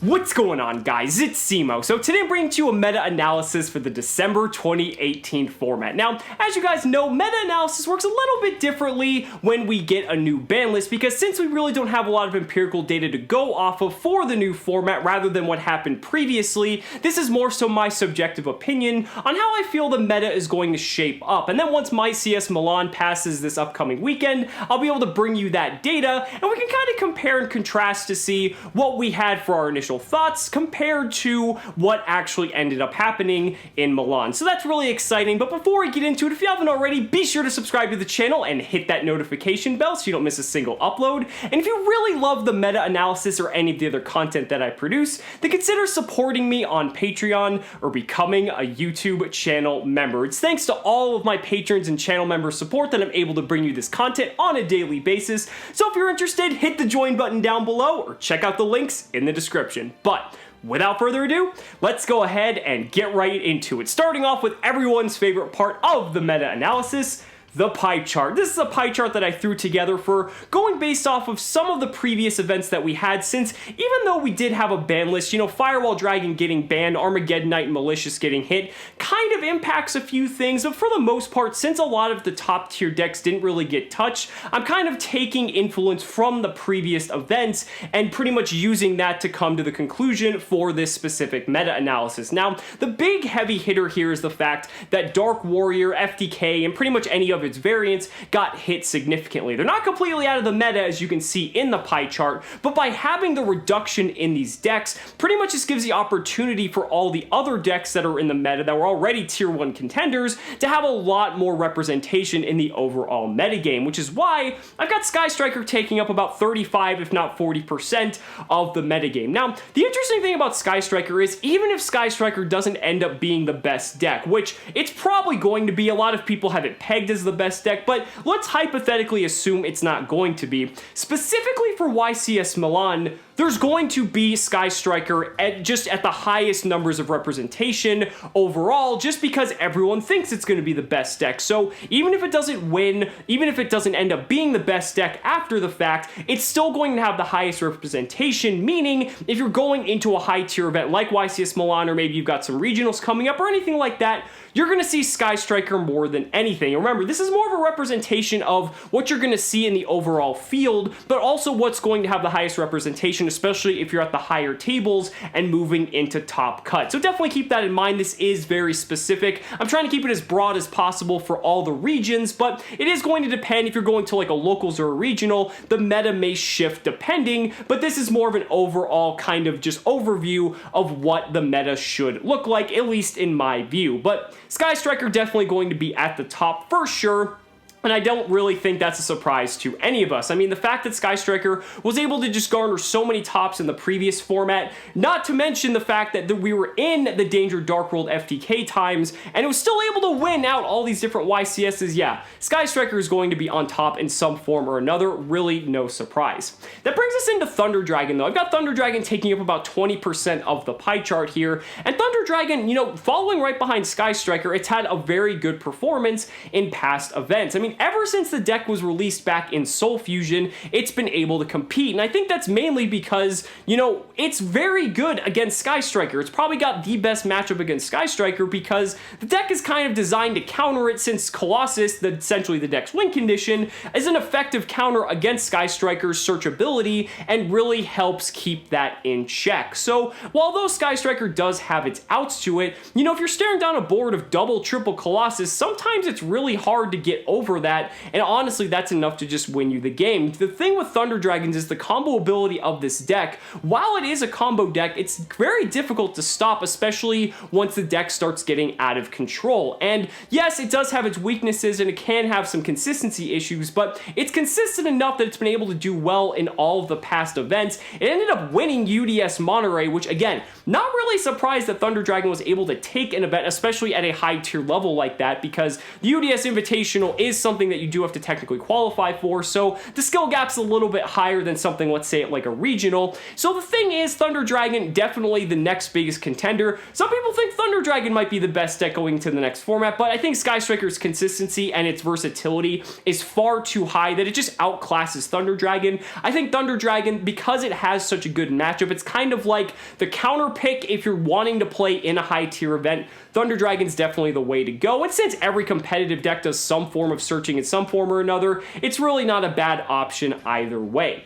What's going on, guys? It's Cimo. So today I'm bringing to you a meta-analysis for the December 2018 format. Now, as you guys know, meta-analysis works a little bit differently when we get a new ban list, because since we really don't have a lot of empirical data to go off of for the new format rather than what happened previously, this is more so my subjective opinion on how I feel the meta is going to shape up. And then once YCS Milan passes this upcoming weekend, I'll be able to bring you that data, and we can kind of compare and contrast to see what we had for our initial thoughts compared to what actually ended up happening in Milan. So that's really exciting, but before we get into it, if you haven't already, be sure to subscribe to the channel and hit that notification bell so you don't miss a single upload. And if you really love the meta-analysis or any of the other content that I produce, then consider supporting me on Patreon or becoming a YouTube channel member. It's thanks to all of my patrons and channel member support that I'm able to bring you this content on a daily basis. So if you're interested, hit the join button down below or check out the links in the description. But without further ado, let's go ahead and get right into it. Starting off with everyone's favorite part of the meta-analysis, the pie chart. This is a pie chart that I threw together for going based off of some of the previous events that we had, since even though we did have a ban list, you know, Firewall Dragon getting banned, Armageddon Knight and Malicious getting hit kind of impacts a few things, but for the most part, since a lot of the top tier decks didn't really get touched, I'm kind of taking influence from the previous events and pretty much using that to come to the conclusion for this specific meta-analysis. Now, the big heavy hitter here is the fact that Dark Warrior, FTK, and pretty much any of its variants got hit significantly. They're not completely out of the meta, as you can see in the pie chart, but by having the reduction in these decks, pretty much just gives the opportunity for all the other decks that are in the meta that were already tier 1 contenders to have a lot more representation in the overall metagame, which is why I've got Sky Striker taking up about 35, if not 40% of the metagame. Now, the interesting thing about Sky Striker is, even if Sky Striker doesn't end up being the best deck, which it's probably going to be, a lot of people have it pegged as the best deck, but let's hypothetically assume it's not going to be. Specifically for YCS Milan, there's going to be Sky Striker at the highest numbers of representation overall, just because everyone thinks it's going to be the best deck. So even if it doesn't win, even if it doesn't end up being the best deck after the fact, it's still going to have the highest representation, meaning if you're going into a high tier event like YCS Milan, or maybe you've got some regionals coming up or anything like that, you're going to see Sky Striker more than anything. Remember, this is more of a representation of what you're going to see in the overall field, but also what's going to have the highest representation, especially if you're at the higher tables and moving into top cut. So definitely keep that in mind. This is very specific. I'm trying to keep it as broad as possible for all the regions, but it is going to depend. If you're going to like a locals or a regional, the meta may shift depending, but this is more of an overall kind of just overview of what the meta should look like, at least in my view. But Sky Striker definitely going to be at the top for sure. And I don't really think that's a surprise to any of us. I mean, the fact that Sky Striker was able to just garner so many tops in the previous format, not to mention the fact that we were in the Danger Dark World FTK times, and it was still able to win out all these different YCSs, yeah, Sky Striker is going to be on top in some form or another, really no surprise. That brings us into Thunder Dragon, though. I've got Thunder Dragon taking up about 20% of the pie chart here, and Thunder Dragon, you know, following right behind Sky Striker, it's had a very good performance in past events. I mean, ever since the deck was released back in Soul Fusion, it's been able to compete, and I think that's mainly because, you know, it's very good against Sky Striker. It's probably got the best matchup against Sky Striker because the deck is kind of designed to counter it, since Colossus, essentially the deck's win condition, is an effective counter against Sky Striker's searchability and really helps keep that in check. So while though Sky Striker does have its outs to it, you know, if you're staring down a board of double, triple Colossus, sometimes it's really hard to get over that, and honestly, that's enough to just win you the game. The thing with Thunder Dragons is the combo ability of this deck. While it is a combo deck, it's very difficult to stop, especially once the deck starts getting out of control. And yes, it does have its weaknesses and it can have some consistency issues, but it's consistent enough that it's been able to do well in all of the past events. It ended up winning UDS Monterey, which again, not really surprised that Thunder Dragon was able to take an event, especially at a high tier level like that, because the UDS Invitational is something something that you do have to technically qualify for, so the skill gap's a little bit higher than something, let's say, like a regional. So the thing is, Thunder Dragon, definitely the next biggest contender. Some people think Thunder Dragon might be the best deck going into the next format, but I think Sky Striker's consistency and its versatility is far too high that it just outclasses Thunder Dragon. I think Thunder Dragon, because it has such a good matchup, it's kind of like the counter pick if you're wanting to play in a high tier event. Thunder Dragon's definitely the way to go, and since every competitive deck does some form of searching in some form or another, it's really not a bad option either way.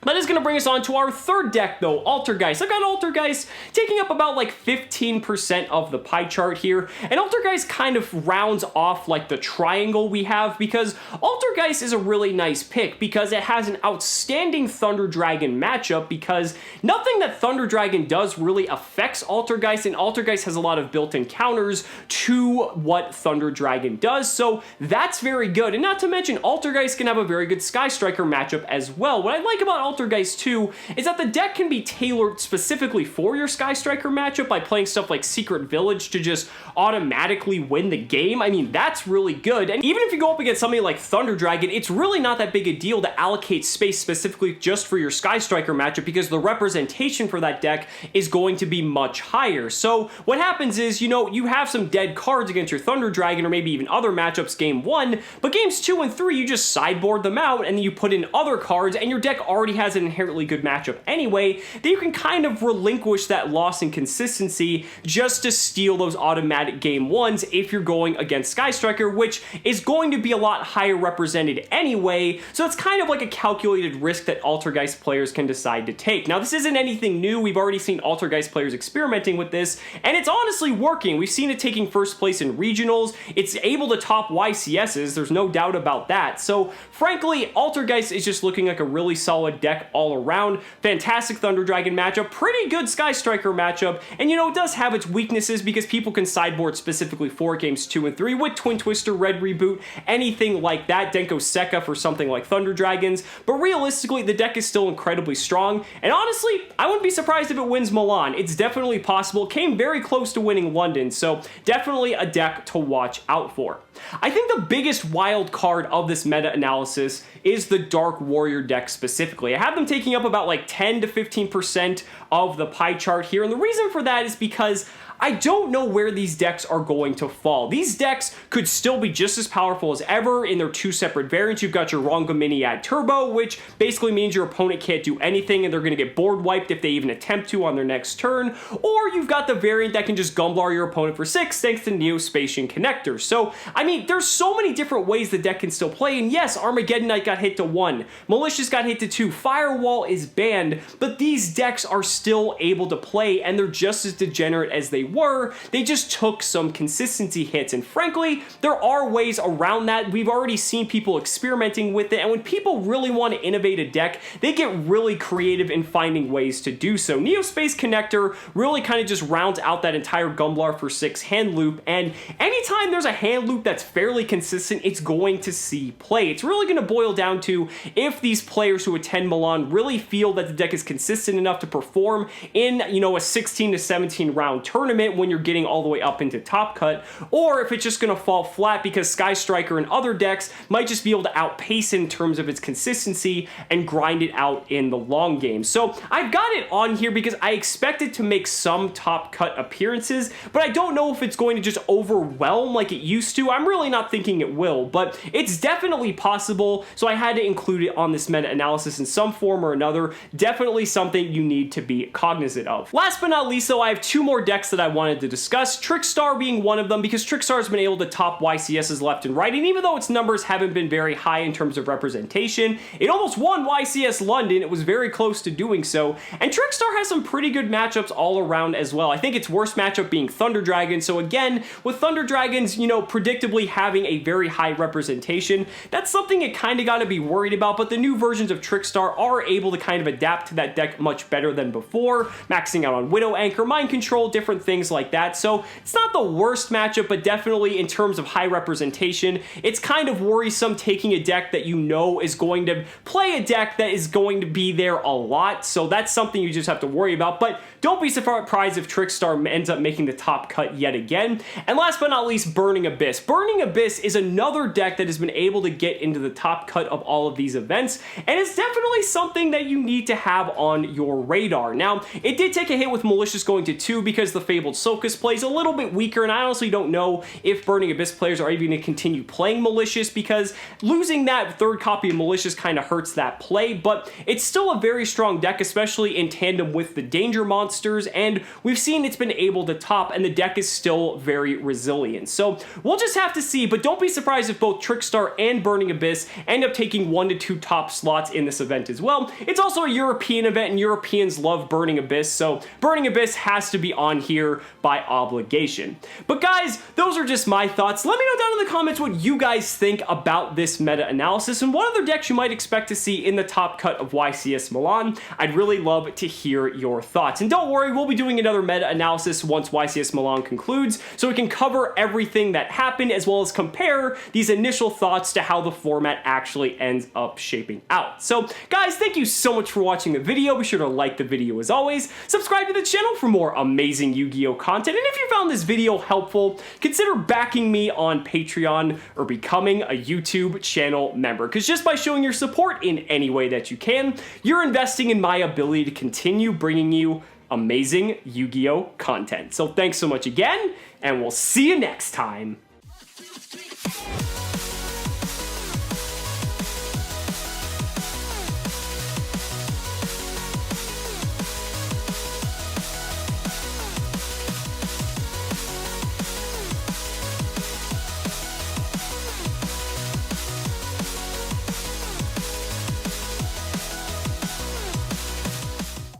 That is going to bring us on to our third deck, though, Altergeist. I've got Altergeist taking up about like 15% of the pie chart here, and Altergeist kind of rounds off like the triangle we have, because Altergeist is a really nice pick because it has an outstanding Thunder Dragon matchup, because nothing that Thunder Dragon does really affects Altergeist, and Altergeist has a lot of built-in counters to what Thunder Dragon does, so that's very good. And not to mention, Altergeist can have a very good Sky Striker matchup as well. What I like about Altergeist too is that the deck can be tailored specifically for your Sky Striker matchup by playing stuff like Secret Village to just automatically win the game. I mean, that's really good. And even if you go up against somebody like Thunder Dragon, it's really not that big a deal to allocate space specifically just for your Sky Striker matchup, because the representation for that deck is going to be much higher. So what happens is, you know, you have some dead cards against your Thunder Dragon or maybe even other matchups game 1, but games 2 and 3 you just sideboard them out and then you put in other cards and your deck already has an inherently good matchup anyway, that you can kind of relinquish that loss in consistency just to steal those automatic game 1s if you're going against Sky Striker, which is going to be a lot higher represented anyway, so it's kind of like a calculated risk that Altergeist players can decide to take. Now, this isn't anything new. We've already seen Altergeist players experimenting with this, and it's honestly working. We've seen it taking first place in regionals. It's able to top YCSs, there's no doubt about that. So, frankly, Altergeist is just looking like a really solid deck all around. Fantastic Thunder Dragon matchup, pretty good Sky Striker matchup, and you know, it does have its weaknesses because people can sideboard specifically for games 2 and 3 with Twin Twister, Red Reboot, anything like that, Denko Sekka for something like Thunder Dragons, but realistically, the deck is still incredibly strong, and honestly, I wouldn't be surprised if it wins Milan. It's definitely possible. It came very close to winning London, so definitely a deck to watch out for. I think the biggest wild card of this meta-analysis is the Dark Warrior deck specifically. I have them taking up about like 10 to 15% of the pie chart here, and the reason for that is because I don't know where these decks are going to fall. These decks could still be just as powerful as ever in their two separate variants. You've got your Rongaminiad Turbo, which basically means your opponent can't do anything and they're going to get board wiped if they even attempt to on their next turn. Or you've got the variant that can just Gumblar your opponent for 6 thanks to Neospatian Connector. So, I mean, there's so many different ways the deck can still play, and yes, Armageddon Knight got hit to 1, Malicious got hit to 2, Firewall is banned, but these decks are still able to play and they're just as degenerate as they were. They just took some consistency hits, and frankly, there are ways around that. We've already seen people experimenting with it, and when people really want to innovate a deck, they get really creative in finding ways to do so. Neospace Connector really kind of just rounds out that entire Gumblar for 6 hand loop, and anytime there's a hand loop that's fairly consistent, it's going to see play. It's really going to boil down to if these players who attend Milan really feel that the deck is consistent enough to perform in, you know, a 16 to 17 round tournament when you're getting all the way up into Top Cut, or if it's just going to fall flat because Sky Striker and other decks might just be able to outpace in terms of its consistency and grind it out in the long game. So I've got it on here because I expect it to make some Top Cut appearances, but I don't know if it's going to just overwhelm like it used to. I'm really not thinking it will, but it's definitely possible, so I had to include it on this meta-analysis in some form or another. Definitely something you need to be cognizant of. Last but not least, though, I have 2 more decks that I wanted to discuss, Trickstar being one of them, because Trickstar has been able to top YCS's left and right, and even though its numbers haven't been very high in terms of representation, it almost won YCS London. It was very close to doing so, and Trickstar has some pretty good matchups all around as well. I think its worst matchup being Thunder Dragon, so again, with Thunder Dragons, you know, predictably having a very high representation, that's something you kind of got to be worried about, but the new versions of Trickstar are able to kind of adapt to that deck much better than before, maxing out on Widow Anchor, Mind Control, different things like that. So it's not the worst matchup, but definitely in terms of high representation, it's kind of worrisome taking a deck that you know is going to play a deck that is going to be there a lot. So that's something you just have to worry about, but don't be surprised if Trickstar ends up making the Top Cut yet again. And last but not least, Burning Abyss. Burning Burning Abyss is another deck that has been able to get into the top cut of all of these events, and it's definitely something that you need to have on your radar. Now, it did take a hit with Malicious going to 2 because the Fabled Sokus plays a little bit weaker, and I honestly don't know if Burning Abyss players are even going to continue playing Malicious, because losing that third copy of Malicious kind of hurts that play, but it's still a very strong deck, especially in tandem with the Danger monsters, and we've seen it's been able to top, and the deck is still very resilient. So we'll just have to see, but don't be surprised if both Trickstar and Burning Abyss end up taking 1 to 2 top slots in this event as well. It's also a European event, and Europeans love Burning Abyss, so Burning Abyss has to be on here by obligation. But guys, those are just my thoughts. Let me know down in the comments what you guys think about this meta analysis and what other decks you might expect to see in the top cut of YCS Milan. I'd really love to hear your thoughts. And don't worry, we'll be doing another meta analysis once YCS Milan concludes, so we can cover everything that happened as well as compare these initial thoughts to how the format actually ends up shaping out. So guys, thank you so much for watching the video. Be sure to like the video as always, subscribe to the channel for more amazing Yu-Gi-Oh content, and if you found this video helpful, consider backing me on Patreon or becoming a YouTube channel member, because just by showing your support in any way that you can, you're investing in my ability to continue bringing you amazing Yu-Gi-Oh content. So thanks so much again, and we'll see you next time.